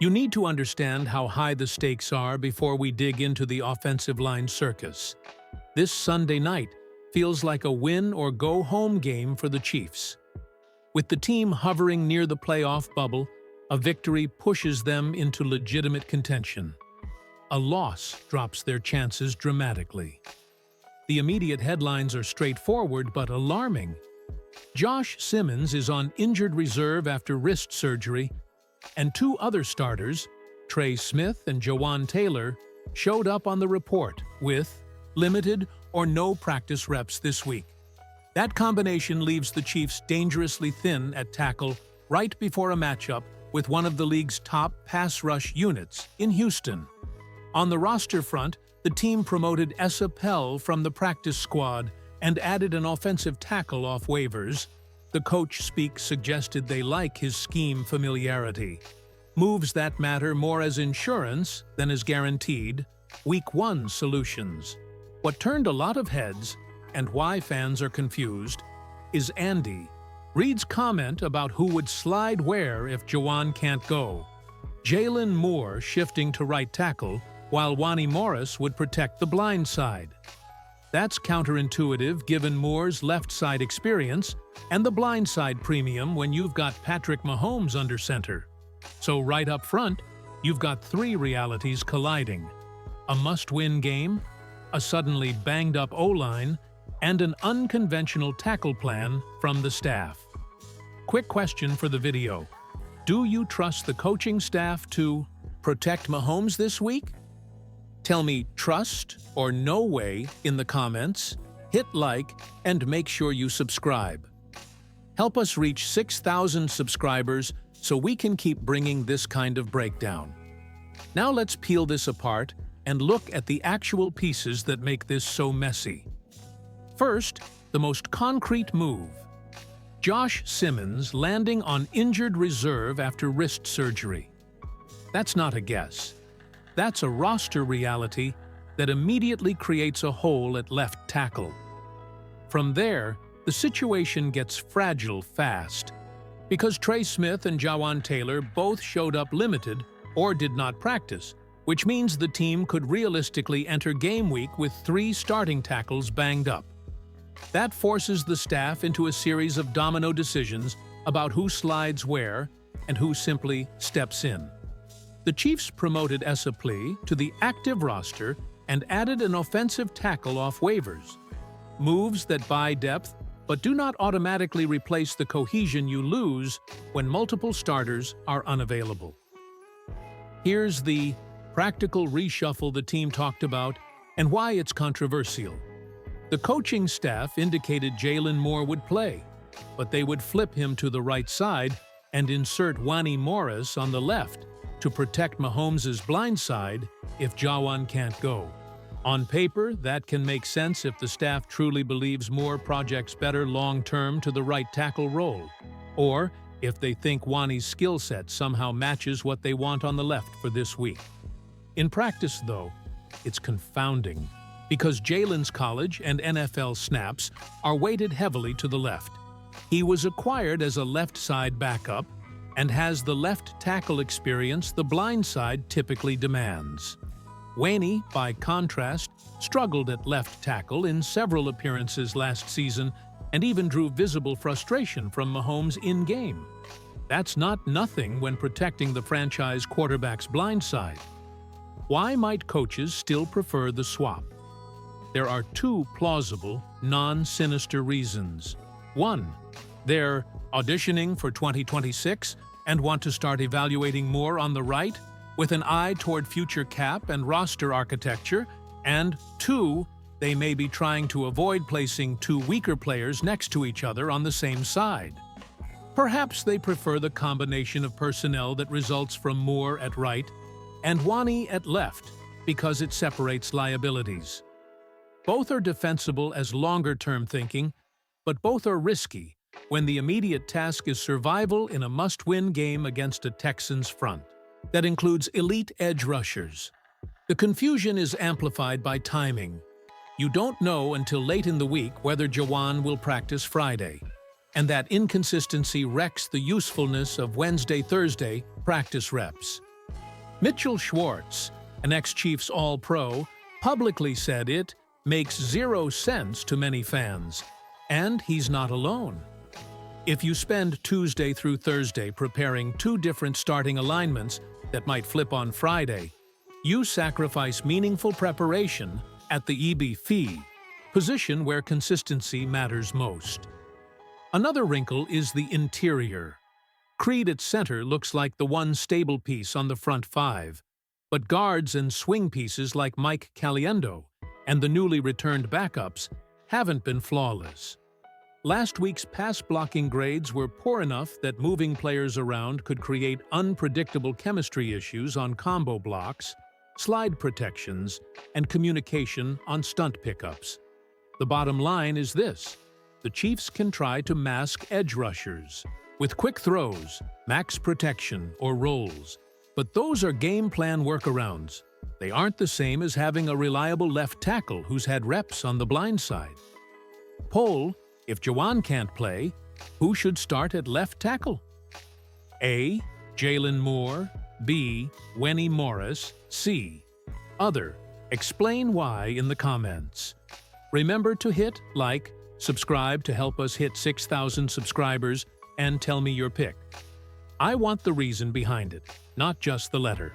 You need to understand how high the stakes are before we dig into the offensive line circus. This Sunday night feels like a win-or-go-home game for the Chiefs. With the team hovering near the playoff bubble, a victory pushes them into legitimate contention. A loss drops their chances dramatically. The immediate headlines are straightforward but alarming. Josh Simmons is on injured reserve after wrist surgery, and two other starters, Trey Smith and Jawan Taylor, showed up on the report with limited or no practice reps this week. That combination leaves the Chiefs dangerously thin at tackle right before a matchup with one of the league's top pass rush units in Houston. On the roster front, the team promoted Esa Pell from the practice squad and added an offensive tackle off waivers. The coach speak suggested they like his scheme familiarity. Moves that matter more as insurance than as guaranteed Week 1 solutions. What turned a lot of heads, and why fans are confused, is Andy Reid's comment about who would slide where if Jawan can't go. Jalen Moore shifting to right tackle, while Wani Morris would protect the blind side. That's counterintuitive given Moore's left side experience and the blind side premium when you've got Patrick Mahomes under center. So right up front, you've got three realities colliding: a must-win game, a suddenly banged-up O-line, and an unconventional tackle plan from the staff. Quick question for the video. Do you trust the coaching staff to protect Mahomes this week? Tell me trust or no way in the comments, hit like, and make sure you subscribe. Help us reach 6,000 subscribers so we can keep bringing this kind of breakdown. Now let's peel this apart and look at the actual pieces that make this so messy. First, the most concrete move. Josh Simmons landing on injured reserve after wrist surgery. That's not a guess. That's a roster reality that immediately creates a hole at left tackle. From there, the situation gets fragile fast, because Trey Smith and Jawan Taylor both showed up limited or did not practice, which means the team could realistically enter game week with 3 starting tackles banged up. That forces the staff into a series of domino decisions about who slides where and who simply steps in. The Chiefs promoted Esa Pell to the active roster and added an offensive tackle off waivers. Moves that buy depth but do not automatically replace the cohesion you lose when multiple starters are unavailable. Here's the practical reshuffle the team talked about and why it's controversial. The coaching staff indicated Jalen Moore would play, but they would flip him to the right side and insert Wani Morris on the left to protect Mahomes' blind side if Jawan can't go. On paper, that can make sense if the staff truly believes Moore projects better long-term to the right tackle role, or if they think Wani's skill set somehow matches what they want on the left for this week. In practice, though, it's confounding, because Jalen's college and NFL snaps are weighted heavily to the left. He was acquired as a left-side backup and has the left tackle experience the blind side typically demands. Wani, by contrast, struggled at left tackle in several appearances last season and even drew visible frustration from Mahomes in-game. That's not nothing when protecting the franchise quarterback's blind side. Why might coaches still prefer the swap? There are 2 plausible, non-sinister reasons. 1. They're auditioning for 2026 and want to start evaluating more on the right with an eye toward future cap and roster architecture, and 2, they may be trying to avoid placing 2 weaker players next to each other on the same side. Perhaps they prefer the combination of personnel that results from Moore at right and Wani at left because it separates liabilities. Both are defensible as longer-term thinking, but both are risky when the immediate task is survival in a must-win game against a Texans front that includes elite edge rushers. The confusion is amplified by timing. You don't know until late in the week whether Jawan will practice Friday, and that inconsistency wrecks the usefulness of Wednesday-Thursday practice reps. Mitchell Schwartz, an ex-Chiefs All-Pro, publicly said it makes zero sense to many fans, and he's not alone. If you spend Tuesday through Thursday preparing two different starting alignments that might flip on Friday, you sacrifice meaningful preparation at the EB position where consistency matters most. Another wrinkle is the interior. Reid at center looks like the one stable piece on the front five, but guards and swing pieces like Mike Caliendo and the newly returned backups haven't been flawless. Last week's pass-blocking grades were poor enough that moving players around could create unpredictable chemistry issues on combo blocks, slide protections, and communication on stunt pickups. The bottom line is this: the Chiefs can try to mask edge rushers with quick throws, max protection, or rolls, but those are game plan workarounds. They aren't the same as having a reliable left tackle who's had reps on the blind side. Poll: if Jawan can't play, who should start at left tackle? A. Jalen Moore. B. Wenny Morris. C. Other. Explain why in the comments. Remember to hit like, subscribe to help us hit 6,000 subscribers, and tell me your pick. I want the reason behind it, not just the letter.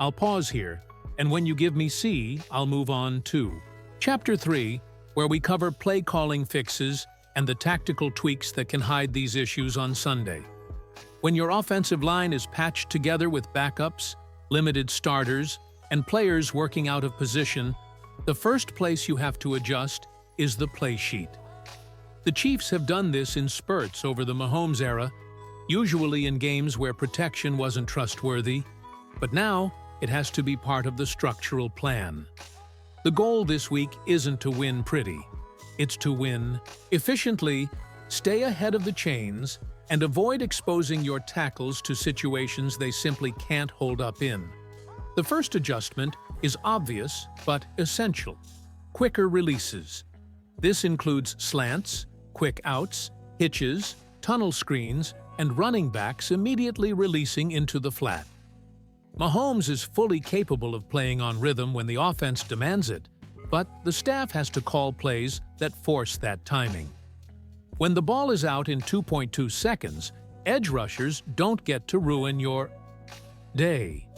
I'll pause here, and when you give me C, I'll move on to Chapter 3, where we cover play-calling fixes and the tactical tweaks that can hide these issues on Sunday. When your offensive line is patched together with backups, limited starters, and players working out of position, the first place you have to adjust is the play sheet. The Chiefs have done this in spurts over the Mahomes era, usually in games where protection wasn't trustworthy, but now it has to be part of the structural plan. The goal this week isn't to win pretty. It's to win efficiently, stay ahead of the chains, and avoid exposing your tackles to situations they simply can't hold up in. The first adjustment is obvious but essential: quicker releases. This includes slants, quick outs, hitches, tunnel screens, and running backs immediately releasing into the flat. Mahomes is fully capable of playing on rhythm when the offense demands it, but the staff has to call plays that force that timing. When the ball is out in 2.2 seconds, edge rushers don't get to ruin your day.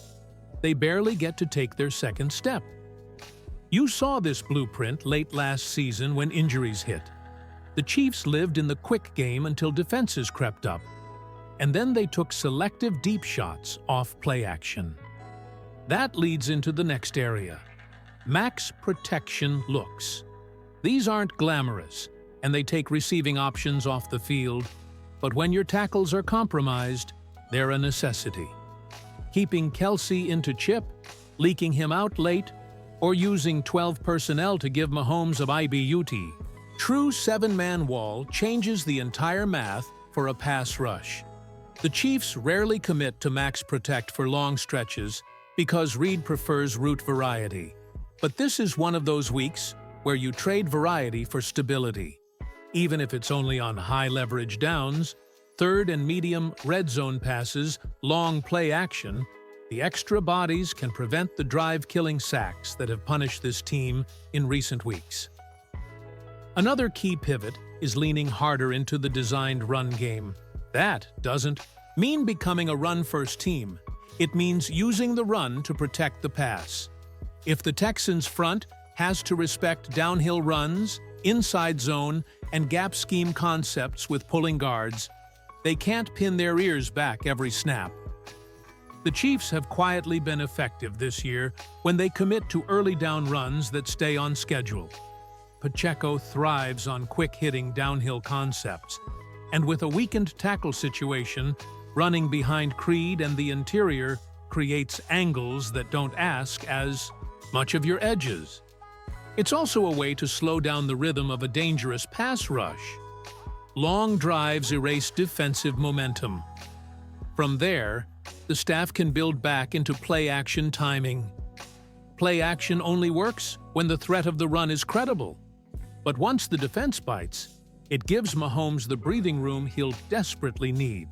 They barely get to take their second step. You saw this blueprint late last season when injuries hit. The Chiefs lived in the quick game until defenses crept up, and then they took selective deep shots off play action. That leads into the next area: max protection looks. These aren't glamorous, and they take receiving options off the field, but when your tackles are compromised, they're a necessity. Keeping Kelsey into chip, leaking him out late, or using 12 personnel to give Mahomes a IBUT. True seven-man wall changes the entire math for a pass rush. The Chiefs rarely commit to max protect for long stretches because Reid prefers route variety. But this is one of those weeks where you trade variety for stability. Even if it's only on high-leverage downs, third and medium red zone passes, long play action, the extra bodies can prevent the drive-killing sacks that have punished this team in recent weeks. Another key pivot is leaning harder into the designed run game. That doesn't mean becoming a run-first team. It means using the run to protect the pass. If the Texans' front has to respect downhill runs, inside zone, and gap scheme concepts with pulling guards, they can't pin their ears back every snap. The Chiefs have quietly been effective this year when they commit to early down runs that stay on schedule. Pacheco thrives on quick-hitting downhill concepts, and with a weakened tackle situation, running behind Reid and the interior creates angles that don't ask as much of your edges. It's also a way to slow down the rhythm of a dangerous pass rush. Long drives erase defensive momentum. From there, the staff can build back into play-action timing. Play-action only works when the threat of the run is credible. But once the defense bites, it gives Mahomes the breathing room he'll desperately need.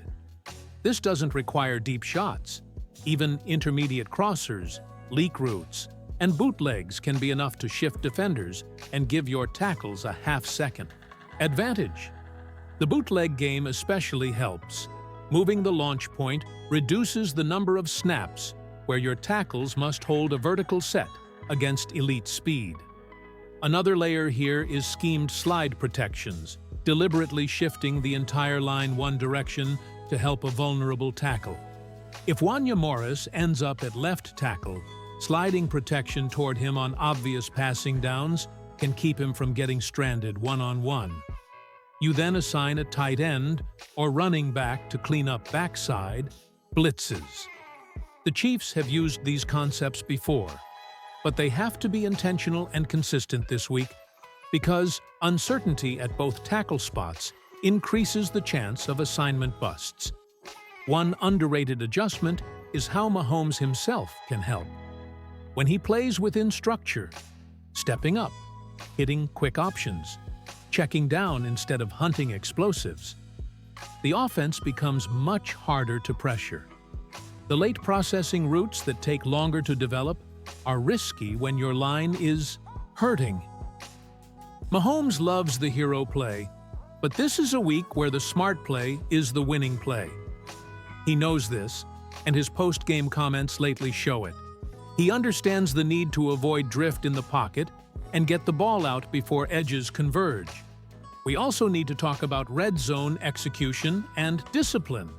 This doesn't require deep shots. Even intermediate crossers, leak routes, and bootlegs can be enough to shift defenders and give your tackles a half-second advantage. The bootleg game especially helps. Moving the launch point reduces the number of snaps where your tackles must hold a vertical set against elite speed. Another layer here is schemed slide protections, deliberately shifting the entire line one direction to help a vulnerable tackle. If Wanya Morris ends up at left tackle, sliding protection toward him on obvious passing downs can keep him from getting stranded one-on-one. You then assign a tight end or running back to clean up backside blitzes. The Chiefs have used these concepts before, but they have to be intentional and consistent this week because uncertainty at both tackle spots increases the chance of assignment busts. One underrated adjustment is how Mahomes himself can help. When he plays within structure, stepping up, hitting quick options, checking down instead of hunting explosives, the offense becomes much harder to pressure. The late processing routes that take longer to develop are risky when your line is hurting. Mahomes loves the hero play, but this is a week where the smart play is the winning play. He knows this, and his post-game comments lately show it. He understands the need to avoid drift in the pocket and get the ball out before edges converge. We also need to talk about red zone execution and discipline,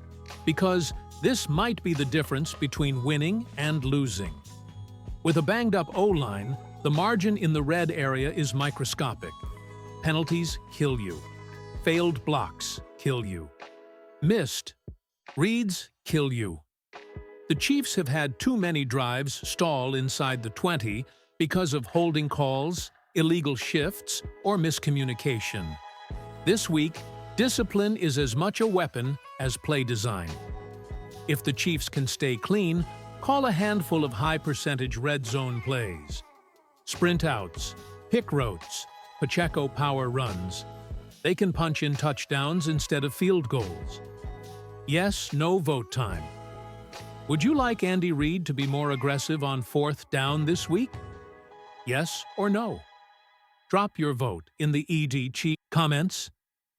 because this might be the difference between winning and losing. With a banged-up O-line, the margin in the red area is microscopic. Penalties kill you. Failed blocks kill you. Missed reads kill you. The Chiefs have had too many drives stall inside the 20 because of holding calls, illegal shifts, or miscommunication. This week, discipline is as much a weapon as play design. If the Chiefs can stay clean, call a handful of high-percentage red zone plays. Sprint outs, pick routes, Pacheco power runs. They can punch in touchdowns instead of field goals. Yes, no vote time. Would you like Andy Reid to be more aggressive on fourth down this week? Yes or no? Drop your vote in the ED comments.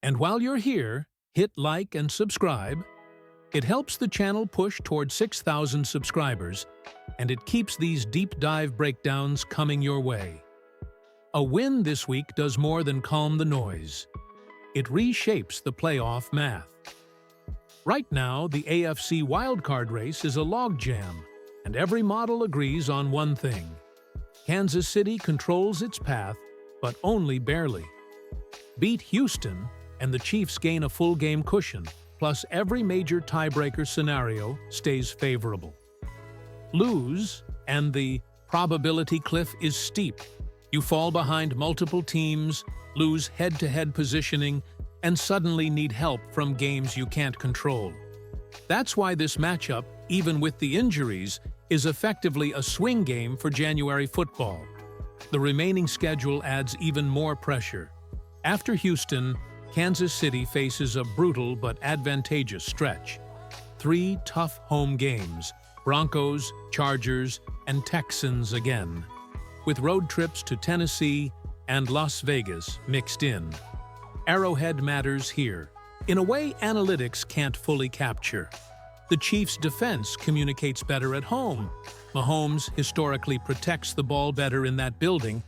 And while you're here, hit like and subscribe. It helps the channel push toward 6,000 subscribers, and it keeps these deep dive breakdowns coming your way. A win this week does more than calm the noise. It reshapes the playoff math. Right now, the AFC wildcard race is a logjam, and every model agrees on one thing. Kansas City controls its path, but only barely. Beat Houston, and the Chiefs gain a full game cushion, plus every major tiebreaker scenario stays favorable. Lose, and the probability cliff is steep. You fall behind multiple teams, lose head-to-head positioning, and suddenly need help from games you can't control. That's why this matchup, even with the injuries, is effectively a swing game for January football. The remaining schedule adds even more pressure. After Houston, Kansas City faces a brutal but advantageous stretch. 3 tough home games: Broncos, Chargers, and Texans again, with road trips to Tennessee and Las Vegas mixed in. Arrowhead matters here, in a way analytics can't fully capture. The Chiefs' defense communicates better at home. Mahomes historically protects the ball better in that building,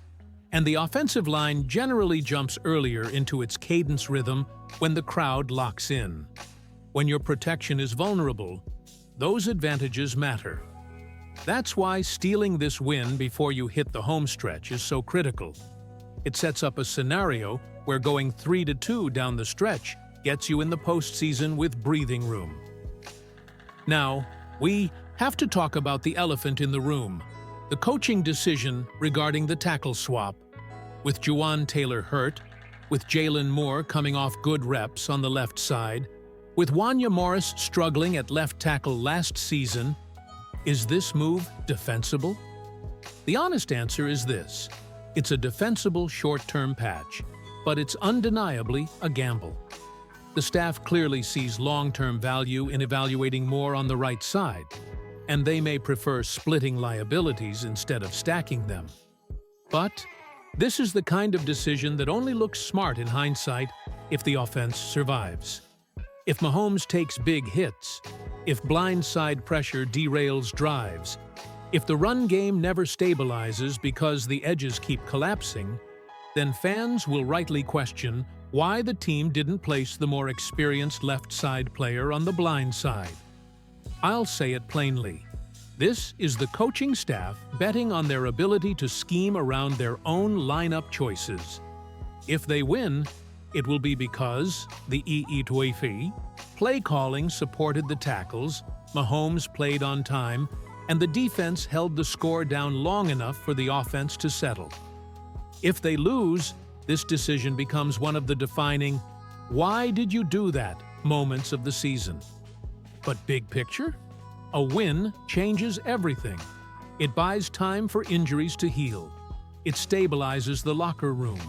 and the offensive line generally jumps earlier into its cadence rhythm when the crowd locks in. When your protection is vulnerable, those advantages matter. That's why stealing this win before you hit the home stretch is so critical. It sets up a scenario where going 3-2 down the stretch gets you in the postseason with breathing room. Now, we have to talk about the elephant in the room, the coaching decision regarding the tackle swap. With Juwan Taylor hurt, with Jalen Moore coming off good reps on the left side, with Wanya Morris struggling at left tackle last season, is this move defensible? The honest answer is this: it's a defensible short-term patch, but it's undeniably a gamble. The staff clearly sees long-term value in evaluating Moore on the right side. and they may prefer splitting liabilities instead of stacking them. But this is the kind of decision that only looks smart in hindsight if the offense survives. If Mahomes takes big hits, if blindside pressure derails drives, if the run game never stabilizes because the edges keep collapsing, then fans will rightly question why the team didn't place the more experienced left side player on the blind side. I'll say it plainly. This is the coaching staff betting on their ability to scheme around their own lineup choices. If they win, it will be because the Tuifi play calling supported the tackles, Mahomes played on time, and the defense held the score down long enough for the offense to settle. If they lose, this decision becomes one of the defining "why did you do that" moments of the season. But big picture? A win changes everything. It buys time for injuries to heal. It stabilizes the locker room.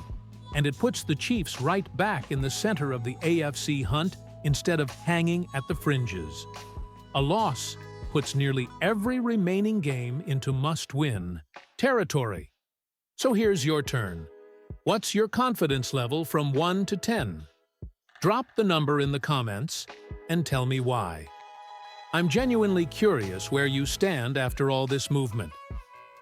And it puts the Chiefs right back in the center of the AFC hunt instead of hanging at the fringes. A loss puts nearly every remaining game into must-win territory. So here's your turn. What's your confidence level from 1 to 10? Drop the number in the comments and tell me why. I'm genuinely curious where you stand after all this movement.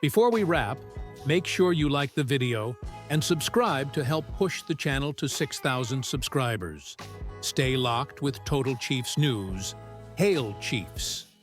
Before we wrap, make sure you like the video and subscribe to help push the channel to 6,000 subscribers. Stay locked with Total Chiefs News. Hail Chiefs!